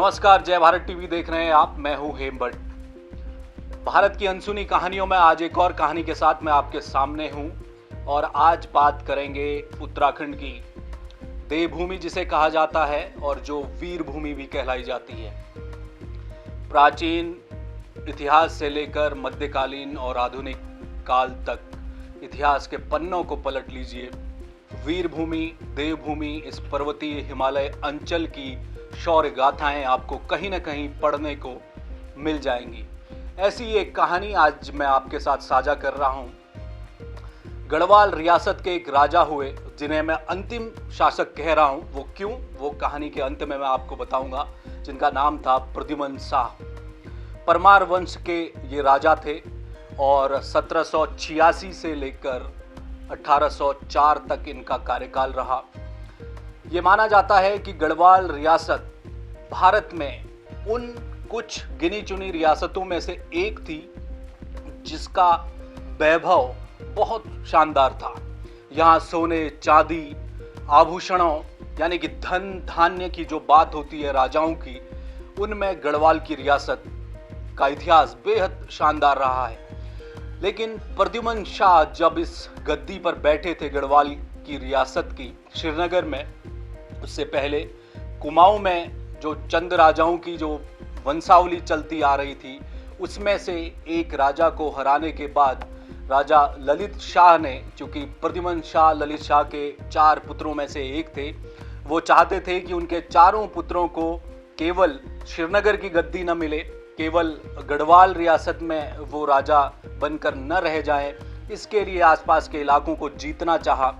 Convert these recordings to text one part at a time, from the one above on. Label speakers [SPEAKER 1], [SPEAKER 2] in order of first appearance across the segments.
[SPEAKER 1] नमस्कार, जय भारत टीवी देख रहे हैं आप। मैं हूं हेमभट्ट। भारत की अनसुनी कहानियों में आज एक और कहानी के साथ मैं आपके सामने हूं और आज बात करेंगे उत्तराखंड की, देवभूमि जिसे कहा जाता है और जो वीर भूमि भी कहलाई जाती है। प्राचीन इतिहास से लेकर मध्यकालीन और आधुनिक काल तक इतिहास के पन्नों को पलट लीजिए। वीर भूमि, देवभूमि, इस पर्वतीय हिमालय अंचल की शौर्य गाथाएं आपको कहीं न कहीं पढ़ने को मिल जाएंगी। ऐसी एक कहानी आज मैं आपके साथ साझा कर रहा हूं। गढ़वाल रियासत के एक राजा हुए जिन्हें मैं अंतिम शासक कह रहा हूं। वो क्यों, वो कहानी के अंत में मैं आपको बताऊंगा। जिनका नाम था प्रद्युमन शाह। परमार वंश के ये राजा थे और 1786 से लेकर 1804 तक इनका कार्यकाल रहा। ये माना जाता है कि गढ़वाल रियासत भारत में उन कुछ गिनी चुनी रियासतों में से एक थी जिसका वैभव बहुत शानदार था। यहाँ सोने, चांदी, आभूषणों यानी कि धन धान्य की जो बात होती है राजाओं की, उनमें गढ़वाल की रियासत का इतिहास बेहद शानदार रहा है। लेकिन प्रद्युमन शाह जब इस गद्दी पर बैठे थे गढ़वाल की रियासत की श्रीनगर में, उससे पहले कुमाऊं में जो चंद राजाओं की जो वंशावली चलती आ रही थी, उसमें से एक राजा को हराने के बाद राजा ललित शाह ने, चूंकि प्रद्युमन शाह ललित शाह के 4 पुत्रों में से एक थे, वो चाहते थे कि उनके चारों पुत्रों को केवल श्रीनगर की गद्दी न मिले, केवल गढ़वाल रियासत में वो राजा बनकर न रह जाएं। इसके लिए आसपास के इलाकों को जीतना चाहा।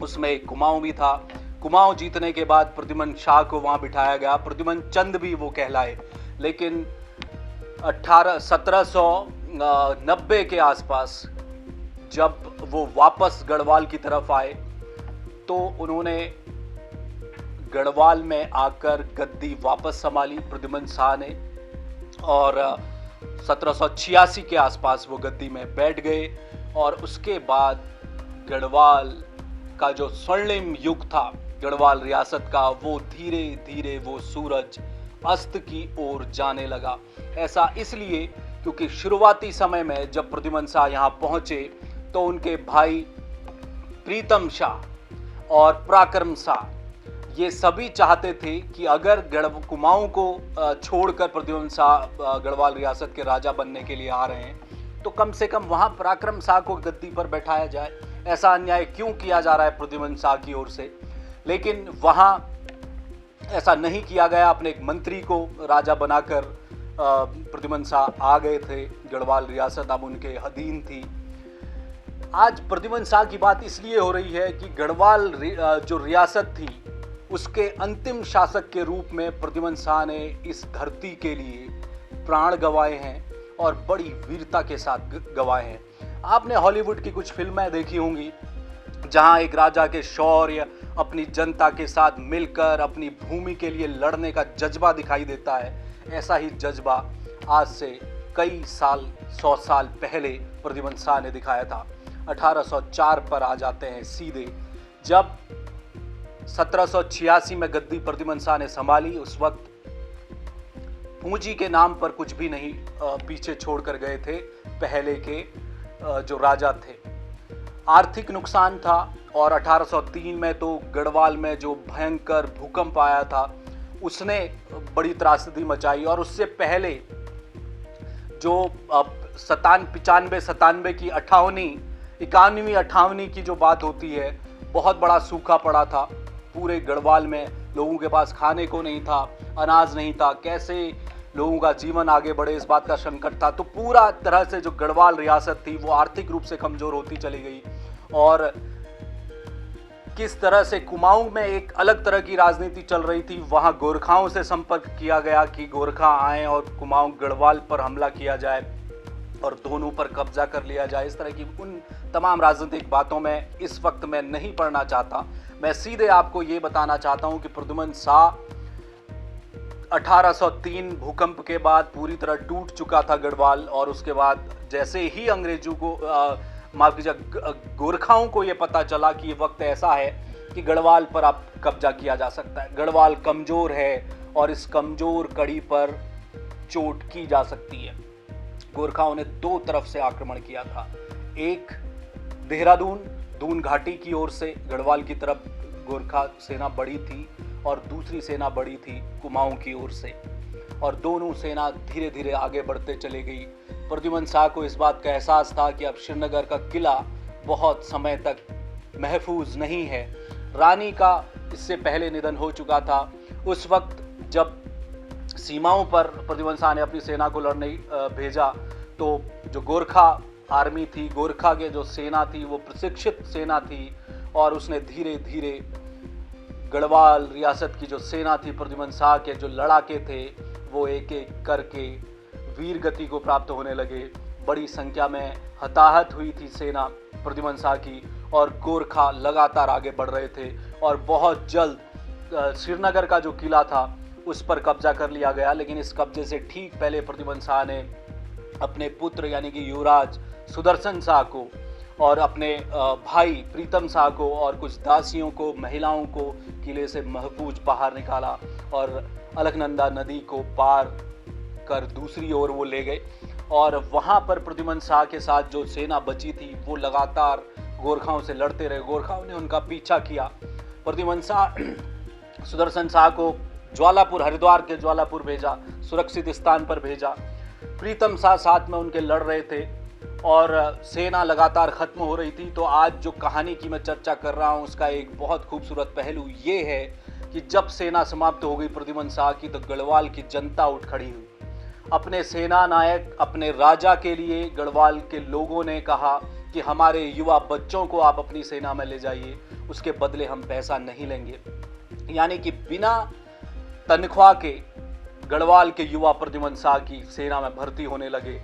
[SPEAKER 1] उसमें कुमाऊं भी था। कुमाऊं जीतने के बाद प्रद्युमन शाह को वहां बिठाया गया। प्रद्युमन चंद भी वो कहलाए। लेकिन 1790 के आसपास जब वो वापस गढ़वाल की तरफ आए तो उन्होंने गढ़वाल में आकर गद्दी वापस संभाली प्रद्युमन शाह ने, और 1786 के आसपास वो गद्दी में बैठ गए। और उसके बाद गढ़वाल का जो स्वर्णिम युग था गढ़वाल रियासत का, वो धीरे धीरे वो सूरज अस्त की ओर जाने लगा। ऐसा इसलिए क्योंकि शुरुआती समय में जब प्रद्युमन शाह यहाँ पहुंचे तो उनके भाई प्रीतम शाह और पराक्रम शाह ये सभी चाहते थे कि अगर कुमाऊं को छोड़कर प्रद्युमन शाह गढ़वाल रियासत के राजा बनने के लिए आ रहे हैं तो कम से कम वहां पराक्रम शाह को गद्दी पर बैठाया जाए। ऐसा अन्याय क्यों किया जा रहा है प्रद्युमन शाह की ओर से। लेकिन वहां ऐसा नहीं किया गया। अपने एक मंत्री को राजा बनाकर प्रद्युमन शाह आ गए थे। गढ़वाल रियासत अब उनके अधीन थी। आज प्रद्युमन शाह की बात इसलिए हो रही है कि गढ़वाल जो रियासत थी उसके अंतिम शासक के रूप में प्रद्युमन शाह ने इस धरती के लिए प्राण गंवाए हैं और बड़ी वीरता के साथ गंवाए हैं। आपने हॉलीवुड की कुछ फिल्में देखी होंगी जहां एक राजा के शौर्य, अपनी जनता के साथ मिलकर अपनी भूमि के लिए लड़ने का जज्बा दिखाई देता है। ऐसा ही जज्बा आज से कई साल, 100 साल पहले प्रद्युमन शाह ने दिखाया था। 1804 पर आ जाते हैं सीधे। जब 1786 में गद्दी प्रद्युमन शाह ने संभाली, उस वक्त पूंजी के नाम पर कुछ भी नहीं पीछे छोड़कर गए थे पहले के जो राजा थे। आर्थिक नुकसान था और 1803 में तो गढ़वाल में जो भयंकर भूकंप आया था उसने बड़ी त्रासदी मचाई। और उससे पहले जो 95 की 51वीं की जो बात होती है, बहुत बड़ा सूखा पड़ा था पूरे गढ़वाल में। लोगों के पास खाने को नहीं था, अनाज नहीं था, कैसे लोगों का जीवन आगे बढ़े इस बात का संकट था। तो पूरा तरह से जो गढ़वाल रियासत थी वो आर्थिक रूप से कमजोर होती चली गई। और किस तरह से कुमाऊं में एक अलग तरह की राजनीति चल रही थी। वहां गोरखाओं से संपर्क किया गया कि गोरखा आए और कुमाऊं गढ़वाल पर हमला किया जाए और दोनों पर कब्जा कर लिया जाए। इस तरह की उन तमाम राजनीतिक बातों में इस वक्त मैं नहीं पढ़ना चाहता। मैं सीधे आपको ये बताना चाहता हूं कि प्रद्युमन शाह 1803 भूकंप के बाद पूरी तरह टूट चुका था गढ़वाल। और उसके बाद जैसे ही अंग्रेजों को माफ कीजिए गोरखाओं को ये पता चला कि ये वक्त ऐसा है कि गढ़वाल पर अब कब्जा किया जा सकता है, गढ़वाल कमजोर है और इस कमजोर कड़ी पर चोट की जा सकती है। गोरखाओं ने दो तरफ से आक्रमण किया था, एक देहरादून दून घाटी की ओर से गढ़वाल की तरफ गोरखा सेना बढ़ी थी और दूसरी सेना बढ़ी थी कुमाऊं की ओर से, और दोनों सेना धीरे धीरे आगे बढ़ते चले गई। प्रद्युमन शाह को इस बात का एहसास था कि अब श्रीनगर का किला बहुत समय तक महफूज नहीं है। रानी का इससे पहले निधन हो चुका था। उस वक्त जब सीमाओं पर प्रद्युमन शाह ने अपनी सेना को लड़ने भेजा तो जो गोरखा आर्मी थी, गोरखा के जो सेना थी, वो प्रशिक्षित सेना थी और उसने धीरे धीरे गढ़वाल रियासत की जो सेना थी, प्रद्युमन शाह के जो लड़ाके थे, वो एक एक करके वीर गति को प्राप्त होने लगे। बड़ी संख्या में हताहत हुई थी सेना प्रद्युमन शाह की और गोरखा लगातार आगे बढ़ रहे थे और बहुत जल्द श्रीनगर का जो किला था उस पर कब्जा कर लिया गया। लेकिन इस कब्जे से ठीक पहले प्रद्युमन शाह ने अपने पुत्र यानी कि युवराज सुदर्शन शाह को और अपने भाई प्रीतम शाह को और कुछ दासियों को, महिलाओं को किले से महफूज बाहर निकाला और अलकनंदा नदी को पार कर दूसरी ओर वो ले गए। और वहाँ पर प्रद्युमन शाह के साथ जो सेना बची थी वो लगातार गोरखाओं से लड़ते रहे। गोरखाओं ने उनका पीछा किया। प्रद्युमन शाह सुदर्शन शाह को ज्वालापुर, हरिद्वार के ज्वालापुर भेजा, सुरक्षित स्थान पर भेजा। प्रीतम शाह साथ में उनके लड़ रहे थे और सेना लगातार खत्म हो रही थी। तो आज जो कहानी की मैं चर्चा कर रहा हूँ उसका एक बहुत खूबसूरत पहलू ये है कि जब सेना समाप्त हो गई प्रद्युमन शाह की तो गढ़वाल की जनता उठ खड़ी हुई। अपने सेना नायक, अपने राजा के लिए गढ़वाल के लोगों ने कहा कि हमारे युवा बच्चों को आप अपनी सेना में ले जाइए, उसके बदले हम पैसा नहीं लेंगे। यानी कि बिना तनख्वाह के गढ़वाल के युवा प्रद्युमन शाह की सेना में भर्ती होने लगे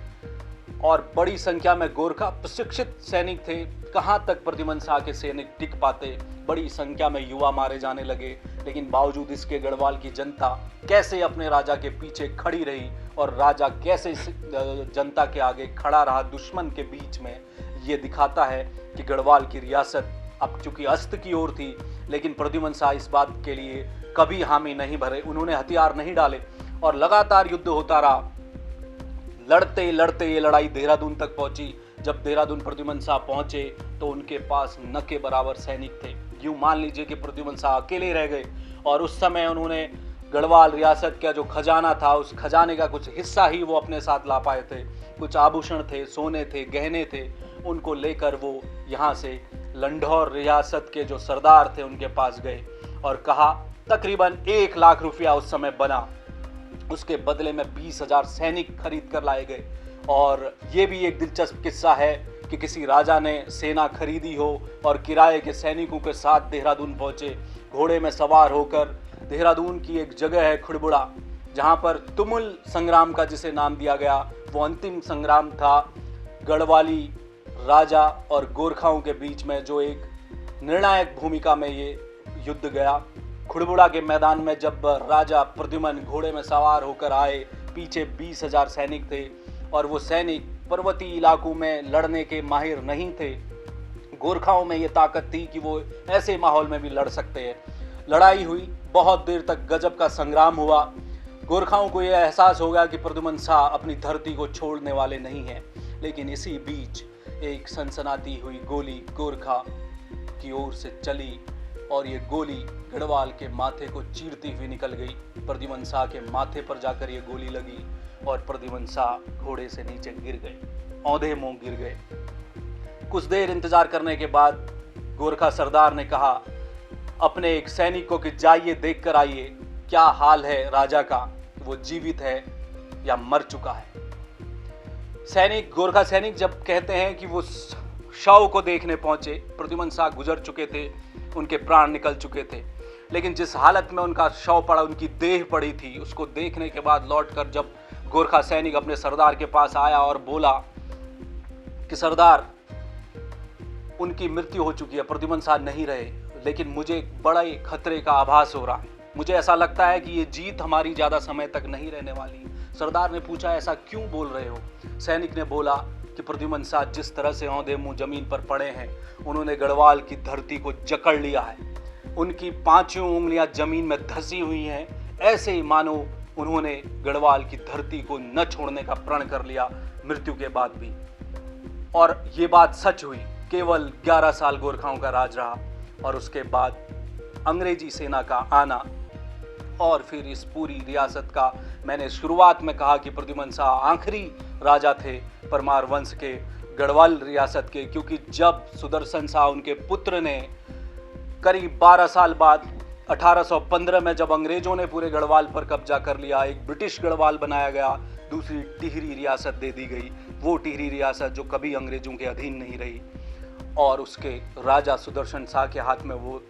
[SPEAKER 1] और बड़ी संख्या में गोरखा प्रशिक्षित सैनिक थे। कहाँ तक प्रद्युमन शाह के सैनिक टिक पाते, बड़ी संख्या में युवा मारे जाने लगे। लेकिन बावजूद इसके गढ़वाल की जनता कैसे अपने राजा के पीछे खड़ी रही और राजा कैसे जनता के आगे खड़ा रहा दुश्मन के बीच में, ये दिखाता है कि गढ़वाल की रियासत अब चूंकि अस्त की ओर थी, लेकिन प्रद्युमन शाह इस बात के लिए कभी हामी नहीं भरे। उन्होंने हथियार नहीं डाले और लगातार युद्ध होता रहा। लड़ते लड़ते ये लड़ाई देहरादून तक पहुंची। जब देहरादून प्रद्युमन शाह पहुंचे तो उनके पास न के बराबर सैनिक थे। यूं मान लीजिए कि प्रद्युमन शाह अकेले रह गए और उस समय उन्होंने गढ़वाल रियासत का जो खजाना था उस खजाने का कुछ हिस्सा ही वो अपने साथ ला पाए थे। कुछ आभूषण थे, सोने थे, गहने थे, उनको लेकर वो यहाँ से लंढौर रियासत के जो सरदार थे उनके पास गए और कहा तकरीबन 1 लाख रुपया उस समय बना, उसके बदले में 20,000 सैनिक खरीद कर लाए गए। और ये भी एक दिलचस्प किस्सा है कि किसी राजा ने सेना खरीदी हो और किराए के सैनिकों के साथ देहरादून पहुंचे, घोड़े में सवार होकर। देहरादून की एक जगह है खुड़बुड़ा, जहां पर तुमुल संग्राम का जिसे नाम दिया गया, वो अंतिम संग्राम था गढ़वाली राजा और गोरखाओं के बीच में, जो एक निर्णायक भूमिका में ये युद्ध गया। खुड़बुड़ा के मैदान में जब राजा प्रद्युमन घोड़े में सवार होकर आए, पीछे 20,000 सैनिक थे और वो सैनिक पर्वतीय इलाकों में लड़ने के माहिर नहीं थे। गोरखाओं में ये ताकत थी कि वो ऐसे माहौल में भी लड़ सकते हैं। लड़ाई हुई, बहुत देर तक गजब का संग्राम हुआ। गोरखाओं को यह एहसास हो गया कि प्रद्युमन शाह अपनी धरती को छोड़ने वाले नहीं हैं। लेकिन इसी बीच एक सनसनाती हुई गोली गोरखा की ओर से चली और ये गोली गढ़वाल के माथे को चीरती हुई निकल गई। प्रद्युमन शाह के माथे पर जाकर ये गोली लगी और प्रद्युमन शाह घोड़े से नीचे गिर गए, औंधे मुंह गिर गए। कुछ देर इंतजार करने के बाद गोरखा सरदार ने कहा अपने एक सैनिक को कि जाइए देख कर आइए क्या हाल है राजा का, वो जीवित है या मर चुका है। सैनिक, गोरखा सैनिक जब कहते हैं कि वो शव को देखने पहुंचे, प्रद्युमन शाह गुजर चुके थे, उनके प्राण निकल चुके थे, लेकिन जिस हालत में उनका शव पड़ा, उनकी देह पड़ी थी, उसको देखने के बाद लौटकर जब गोरखा सैनिक अपने सरदार के पास आया और बोला कि सरदार उनकी मृत्यु हो चुकी है, प्रद्युमन शाह नहीं रहे, लेकिन मुझे एक बड़ा ही खतरे का आभास हो रहा है, मुझे ऐसा लगता है कि ये जीत हमारी ज़्यादा समय तक नहीं रहने वाली। सरदार ने पूछा ऐसा क्यों बोल रहे हो? सैनिक ने बोला कि प्रद्युमन शाह जिस तरह से औंधे मुंह जमीन पर पड़े हैं, उन्होंने गढ़वाल की धरती को जकड़ लिया है, उनकी 5 उंगलियां जमीन में धंसी हुई हैं, ऐसे ही मानो उन्होंने गढ़वाल की धरती को न छोड़ने का प्रण कर लिया मृत्यु के बाद भी। और ये बात सच हुई। केवल 11 साल गोरखाओं का राज रहा और उसके बाद अंग्रेजी सेना का आना और फिर इस पूरी रियासत का, मैंने शुरुआत में कहा कि प्रद्युमन शाह आखिरी राजा थे परमार वंश के गढ़वाल रियासत के, क्योंकि जब सुदर्शन शाह उनके पुत्र ने करीब 12 साल बाद 1815 में जब अंग्रेजों ने पूरे गढ़वाल पर कब्जा कर लिया, एक ब्रिटिश गढ़वाल बनाया गया, दूसरी टिहरी रियासत दे दी गई, वो टिहरी रियासत जो कभी अंग्रेजों के अधीन नहीं रही, और उसके राजा सुदर्शन शाह के हाथ में वो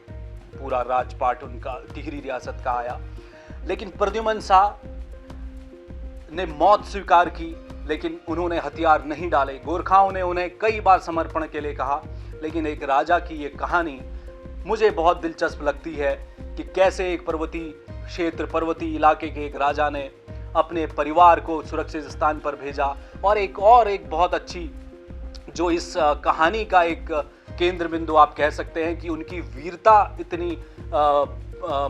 [SPEAKER 1] पूरा राजपाट उनका टिहरी रियासत का आया। लेकिन प्रद्युमन शाह ने मौत स्वीकार की, लेकिन उन्होंने हथियार नहीं डाले। गोरखाओं ने उन्हें कई बार समर्पण के लिए कहा, लेकिन एक राजा की ये कहानी मुझे बहुत दिलचस्प लगती है कि कैसे एक पर्वतीय क्षेत्र, पर्वतीय इलाके के एक राजा ने अपने परिवार को सुरक्षित स्थान पर भेजा। और एक बहुत अच्छी जो इस कहानी का एक केंद्र बिंदु आप कह सकते हैं कि उनकी वीरता इतनी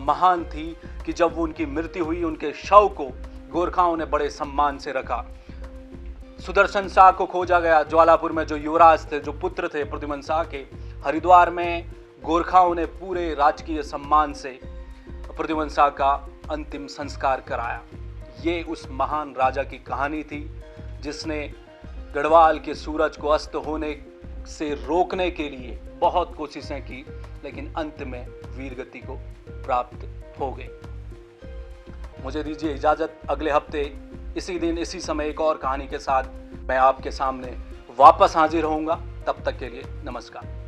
[SPEAKER 1] महान थी कि जब वो उनकी मृत्यु हुई, उनके शव को गोरखाओं ने बड़े सम्मान से रखा। सुदर्शन शाह को खोजा गया ज्वालापुर में, जो युवराज थे, जो पुत्र थे प्रद्युमन शाह के। हरिद्वार में गोरखाओं ने पूरे राजकीय सम्मान से प्रद्युमन शाह का अंतिम संस्कार कराया। ये उस महान राजा की कहानी थी जिसने गढ़वाल के सूरज को अस्त होने से रोकने के लिए बहुत कोशिशें की, लेकिन अंत में वीरगति को प्राप्त हो गई। मुझे दीजिए इजाजत, अगले हफ्ते इसी दिन इसी समय एक और कहानी के साथ मैं आपके सामने वापस हाजिर होऊंगा। तब तक के लिए नमस्कार।